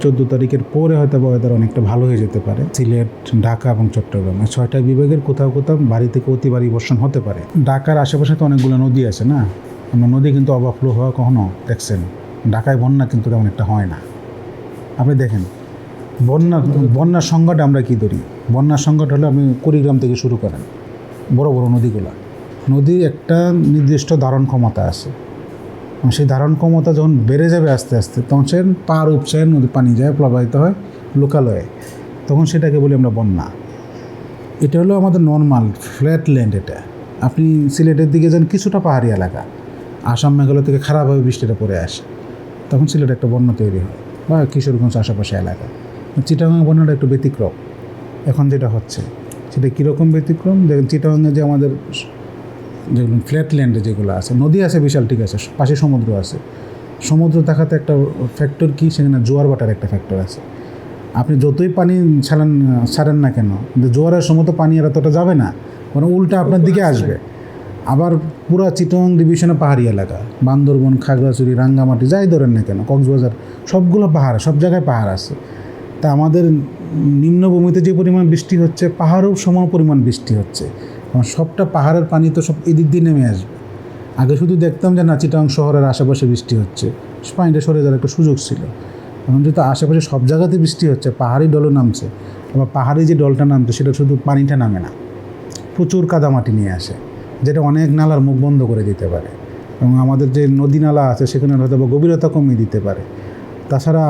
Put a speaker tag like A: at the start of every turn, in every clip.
A: 14 তারিখের পরে হয়তো ওয়েদার অনেকটা ভালো হয়ে যেতে পারে। সিলেট, ঢাকা এবং চট্টগ্রাম 6টা বিভাগের কোথাও কোথাও বাড়ি থেকে অতি ভারী বর্ষণ হতে পারে। ঢাকার আশেপাশে তো অনেকগুলো নদী আছে না, আমরা নদী কিন্তু ওভারফ্লো হওয়া কখনো দেখছেন। ঢাকায় বন্যা কিন্তু তেমন একটা হয় না। আপনি দেখেন বন্যার সংজ্ঞাটা আমরা কী ধরি? বন্যার সংজ্ঞাটা হলে আপনি কুড়িগ্রাম থেকে শুরু করেন, বড় বড় নদীগুলো, নদীর একটা নির্দিষ্ট ধারণ ক্ষমতা আছে। সেই ধারণ ক্ষমতা যখন বেড়ে যাবে আস্তে আস্তে, তখন সে পাহাড় উপচায় নদী পানি যায়, প্রবাহিত হয় লোকালয়ে, তখন সেটাকে বলি আমরা বন্যা। এটা হলো আমাদের নর্মাল ফ্ল্যাট ল্যান্ড। এটা আপনি সিলেটের দিকে যান, কিছুটা পাহাড়ি এলাকা, আসাম মেঘালয় থেকে খারাপভাবে বৃষ্টিটা পড়ে আসে, তখন সিলেটে একটা বন্যা তৈরি হয়, বা কিশোরগঞ্জ আশেপাশে এলাকা। চিটাগাং বন্যাটা একটু ব্যতিক্রম। এখন যেটা হচ্ছে সেটা কীরকম ব্যতিক্রম? দেখেন, চিটাগাংয়ে যে আমাদের যেগুলো ফ্ল্যাট ল্যান্ডে যেগুলো আছে, নদী আছে বিশাল, ঠিক আছে, পাশে সমুদ্র আছে। সমুদ্র দেখাতে একটা ফ্যাক্টর কি, সেখানে জোয়ার ভাটার একটা ফ্যাক্টর আছে। আপনি যতই পানি ছাড়েন না কেন, কিন্তু জোয়ারের সময় তো পানি আর এতটা যাবে না, মানে উল্টা আপনার দিকে আসবে। আবার পুরা চিটাগাং ডিভিশনে পাহাড়ি এলাকা, বান্দরবন, খাগড়াছড়ি, রাঙ্গামাটি, যাই ধরেন না কেন, কক্সবাজার, সবগুলো পাহাড়, সব জায়গায় পাহাড় আছে। তা আমাদের নিম্নভূমিতে যে পরিমাণ বৃষ্টি হচ্ছে, পাহাড়েও সম পরিমাণ বৃষ্টি হচ্ছে। কারণ সবটা পাহাড়ের পানি তো সব এদিক দিয়ে নেমে আসবে। আগে শুধু দেখতাম যে না, চিটাগাং শহরের আশেপাশে বৃষ্টি হচ্ছে, পানিটা সরে যাওয়ার একটা সুযোগ ছিল। এখন যেহেতু আশেপাশে সব জায়গাতে বৃষ্টি হচ্ছে, পাহাড়ি ডলও নামছে, আবার পাহাড়ি যে ডলটা নামছে সেটা শুধু পানিটা নামে না, প্রচুর কাদামাটি নিয়ে আসে, যেটা অনেক নালার মুখ বন্ধ করে দিতে পারে, এবং আমাদের যে নদী নালা আছে সেখানে হয়তো বা গভীরতা কমিয়ে দিতে পারে। তাছাড়া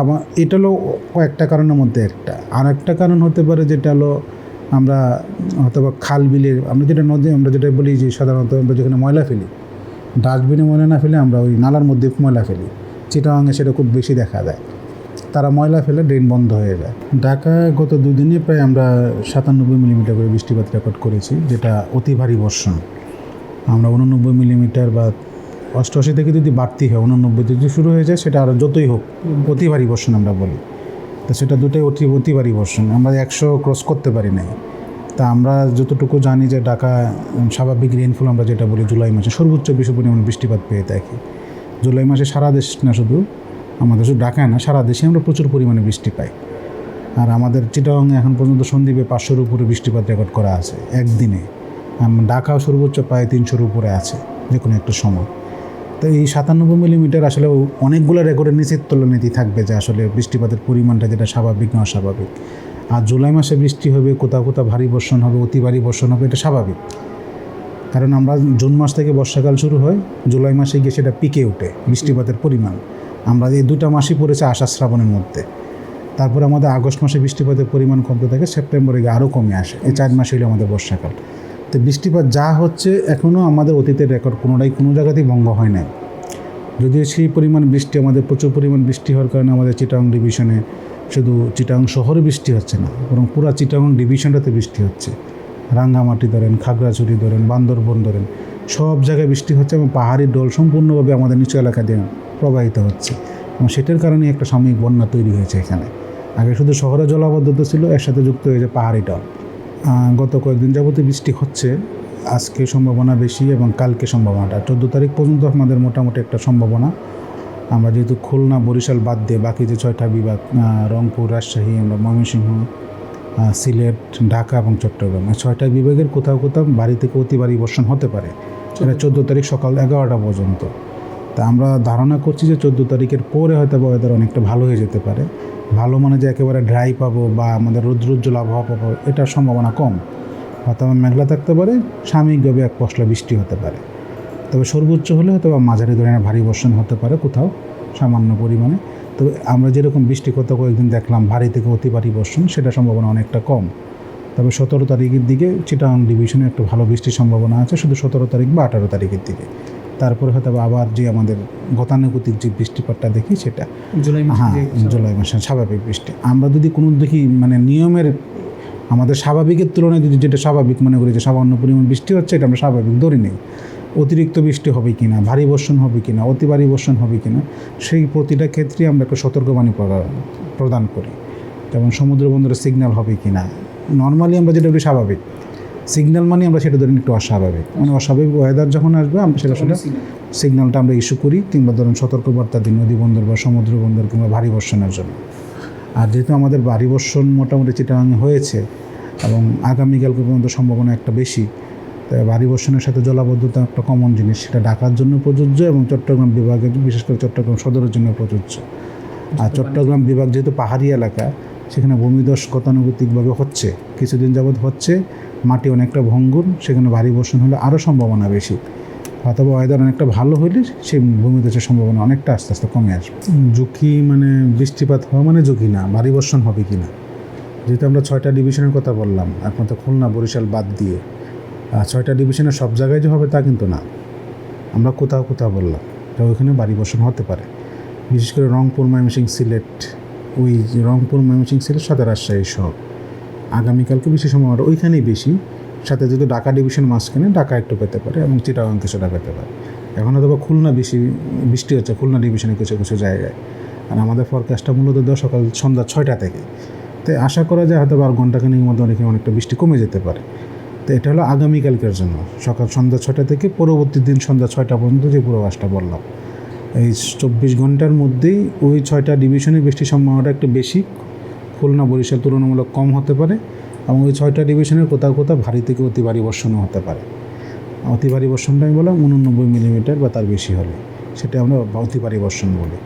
A: এটা হলো কয়েকটা কারণের মধ্যে একটা। আর একটা কারণ হতে পারে যেটা হলো, আমরা হয়তো বা খাল বিলে, আমরা যেটা নদী, আমরা যেটা বলি যে সাধারণত আমরা যেখানে ময়লা ফেলি, ডাস্টবিনে ময়লা না ফেলে আমরা ওই নালার মধ্যে ময়লা ফেলি। চিটাগাংয়ে সেটা খুব বেশি দেখা যায়, তারা ময়লা ফেলে ড্রেন বন্ধ হয়ে যায়। ঢাকায় গত 2 দিনে প্রায় আমরা 97 মিলিমিটার করে বৃষ্টিপাত রেকর্ড করেছি, যেটা অতি ভারী বর্ষণ। আমরা 89 মিলিমিটার বা 88 থেকে যদি বাড়তি হয়, 89 যদি শুরু হয়ে যায়, সেটা আরও যতই হোক অতি ভারী বর্ষণ আমরা বলি। তো সেটা দুটোই অতি ভারী বর্ষণ, আমরা 100 ক্রস করতে পারি নাই। তা আমরা যতটুকু জানি যে ঢাকা স্বাভাবিক রেইনফল আমরা যেটা বলি, জুলাই মাসে সর্বোচ্চ বেশি পরিমাণ বৃষ্টিপাত পেয়ে থাকি। জুলাই মাসে সারা দেশ না, শুধু আমাদের শুধু ঢাকায় না, সারা দেশে আমরা প্রচুর পরিমাণে বৃষ্টি পাই। আর আমাদের চিটাগাংয়ে এখন পর্যন্ত সন্দ্বীপে 500-র উপরে বৃষ্টিপাত রেকর্ড করা আছে একদিনে। ঢাকাও সর্বোচ্চ প্রায় 300-র উপরে আছে যে কোনো একটা সময়। তো এই 97 মিলিমিটার আসলে অনেকগুলো রেকর্ডের নিচে তুলনায় থাকবে, যে আসলে বৃষ্টিপাতের পরিমাণটা যেটা স্বাভাবিক না অস্বাভাবিক। আর জুলাই মাসে বৃষ্টি হবে, কোথাও কোথাও ভারী বর্ষণ হবে, অতি ভারী বর্ষণ হবে, এটা স্বাভাবিক। কারণ আমরা জুন মাস থেকে বর্ষাকাল শুরু হয়, জুলাই মাসে গিয়ে সেটা পিকে ওঠে বৃষ্টিপাতের পরিমাণ। আমরা এই 2টা মাসই পড়েছে আষাঢ় শ্রাবণের মধ্যে। তারপরে আমাদের আগস্ট মাসে বৃষ্টিপাতের পরিমাণ কমতে থাকে, সেপ্টেম্বরে গিয়ে আরও কমে আসে। এই 4 মাস হইলে আমাদের বর্ষাকাল। তো বৃষ্টিপাত যা হচ্ছে এখনও আমাদের অতীতের রেকর্ড কোনো জায়গাতেই ভঙ্গ হয় নাই। যদিও সেই পরিমাণ বৃষ্টি, আমাদের প্রচুর পরিমাণ বৃষ্টি হওয়ার কারণে আমাদের চিটাগাং ডিভিশনে শুধু চিটাগাং শহরে বৃষ্টি হচ্ছে না, বরং পুরো চিটাগাং ডিভিশনটাতে বৃষ্টি হচ্ছে। রাঙ্গামাটি ধরেন, খাগড়াছড়ি ধরেন, বান্দরবন ধরেন, সব জায়গায় বৃষ্টি হচ্ছে, এবং পাহাড়ি ডল সম্পূর্ণভাবে আমাদের নিচু এলাকা দিয়ে প্রবাহিত হচ্ছে, এবং সেটার কারণে একটা সাময়িক বন্যা তৈরি হয়েছে এখানে। আগে শুধু শহরে জলাবদ্ধতা ছিল, এর সাথে যুক্ত হয়েছে পাহাড়ি ডল। গত কয়েকদিন যাবতীয় বৃষ্টি হচ্ছে, আজকে সম্ভাবনা বেশি এবং কালকে সম্ভাবনাটা 14 তারিখ পর্যন্ত আমাদের মোটামুটি একটা সম্ভাবনা। আমরা যেহেতু খুলনা, বরিশাল বাদ দিয়ে বাকি যে 6টা বিভাগ, রংপুর, রাজশাহী, আমরা ময়মনসিংহ, সিলেট, ঢাকা এবং চট্টগ্রাম 6টা বিভাগের কোথাও কোথাও বাড়ি থেকে অতি ভারী বর্ষণ হতে পারে। এটা 14 তারিখ সকাল 11টা পর্যন্ত। তা আমরা ধারণা করছি যে 14 তারিখের পরে হয়তো ওয়েদার অনেকটা ভালো হয়ে যেতে পারে। ভালো মানে যে একেবারে ড্রাই পাবো বা আমাদের রৌদ্রোজ্জ্বল আবহাওয়া পাবো, এটার সম্ভাবনা কম। হয়তো আমার মেঘলা থাকতে পারে, সাময়িকভাবে এক পশলা বৃষ্টি হতে পারে। তবে সর্বোচ্চ হলে হয়তো বা মাঝারি ধরনের ভারী বর্ষণ হতে পারে কোথাও সামান্য পরিমাণে। তবে আমরা যেরকম বৃষ্টি গত কয়েকদিন দেখলাম ভারী থেকে অতি ভারী বর্ষণ, সেটা সম্ভাবনা অনেকটা কম। তবে 17 তারিখের দিকে চিটাগাং ডিভিশনে একটু ভালো বৃষ্টির সম্ভাবনা আছে, শুধু 17 তারিখ বা 18 তারিখের দিকে। তারপরে হয়তো আবার যে আমাদের গতানুগতিক যে বৃষ্টিপাতটা দেখি, সেটা জুলাই মাসে স্বাভাবিক বৃষ্টি। আমরা যদি কোনো দেখি মানে নিয়মের, আমাদের স্বাভাবিকের তুলনায় যদি যেটা স্বাভাবিক মনে করি যে সামান্য পরিমাণ বৃষ্টি হচ্ছে, এটা আমরা স্বাভাবিক ধরি নেই। অতিরিক্ত বৃষ্টি হবে কি না, ভারী বর্ষণ হবে কি না, অতি ভারী বর্ষণ হবে কি না, সেই প্রতিটা ক্ষেত্রে আমরা একটা সতর্কবাণী প্রদান করি। যেমন সমুদ্র বন্দরে সিগন্যাল হবে কি না, নর্মালি আমরা যেটা বলি স্বাভাবিক, সিগন্যাল মানে আমরা সেটা ধরেন একটু অস্বাভাবিক, মানে অস্বাভাবিক ওয়েদার যখন আসবে আমরা সেটা সিগন্যালটা আমরা ইস্যু করি, কিংবা ধরুন সতর্কবার্তা দিই নদী বন্দর বা সমুদ্র বন্দর কিংবা ভারী বর্ষণের জন্য। আর যেহেতু আমাদের ভারী বর্ষণ মোটামুটি চিটাগাং হয়েছে এবং আগামীকালকে পর্যন্ত সম্ভাবনা একটা বেশি, তাই ভারী বর্ষণের সাথে জলাবদ্ধতা একটা কমন জিনিস, সেটা ঢাকার জন্য প্রযোজ্য এবং চট্টগ্রাম বিভাগের, বিশেষ করে চট্টগ্রাম সদরের জন্য প্রযোজ্য। আর চট্টগ্রাম বিভাগ যেহেতু পাহাড়ি এলাকা, সেখানে ভূমিধস গতানুগতিকভাবে হচ্ছে, কিছুদিন যাবৎ হচ্ছে, মাটি অনেকটা ভঙ্গুর, সেখানে ভারী বর্ষণ হলে আরও সম্ভাবনা বেশি। অথবা ওয়েদার অনেকটা ভালো হলে সেই ভূমিধসের সম্ভাবনা অনেকটা আস্তে আস্তে কমে আসবে। ঝুঁকি মানে বৃষ্টিপাত হওয়া মানে ঝুঁকি না, ভারী বর্ষণ হবে কি না। যেহেতু আমরা 6টা ডিভিশনের কথা বললাম, একমাত্র খুলনা বরিশাল বাদ দিয়ে, 6টা ডিভিশনের সব জায়গায় যে হবে তা কিন্তু না। আমরা কোথাও কোথাও বললাম যে ওইখানে ভারী বর্ষণ হতে পারে, বিশেষ করে রংপুর, ময়মনসিংহ, সিলেট, ওই রংপুর, ময়মনসিংহ, সিলেট, সাথে রাজশাহী সহ আগামীকালকে বেশি সম্ভাবনা ওইখানেই বেশি। সাথে যদি ঢাকা ডিভিশন মাঝখানে ঢাকা একটু পেতে পারে এবং চিটাগাং কিছুটা পেতে পারে। এখন হয়তো খুলনা বেশি বৃষ্টি হচ্ছে, খুলনা ডিভিশনে কিছু কিছু জায়গায়। আর আমাদের ফরকাস্টটা মূলত সকাল সন্ধ্যা 6টা থেকে, তো আশা করা যায় হয়তো আর ঘন্টাখানির মধ্যে অনেকটা বৃষ্টি কমে যেতে পারে। তো এটা হলো আগামীকালকের জন্য সকাল সন্ধ্যা 6টা থেকে পরবর্তী দিন সন্ধ্যা 6টা পর্যন্ত যে পূর্বাভাসটা বললাম। এই 24 ঘন্টার মধ্যেই ওই 6টা ডিভিশনে বৃষ্টির সম্ভাবনাটা একটু বেশি, খুলনা বরিশাল তুলনামূলক কম হতে পারে এবং ওই 6টা ডিভিশনের কোথাও কোথাও ভারী থেকে অতি ভারী বর্ষণও হতে পারে। অতি ভারী বর্ষণটা আমি বললাম 89 মিলিমিটার বা তার বেশি হলে, সেটা আমরা অতি ভারী বর্ষণ বলি।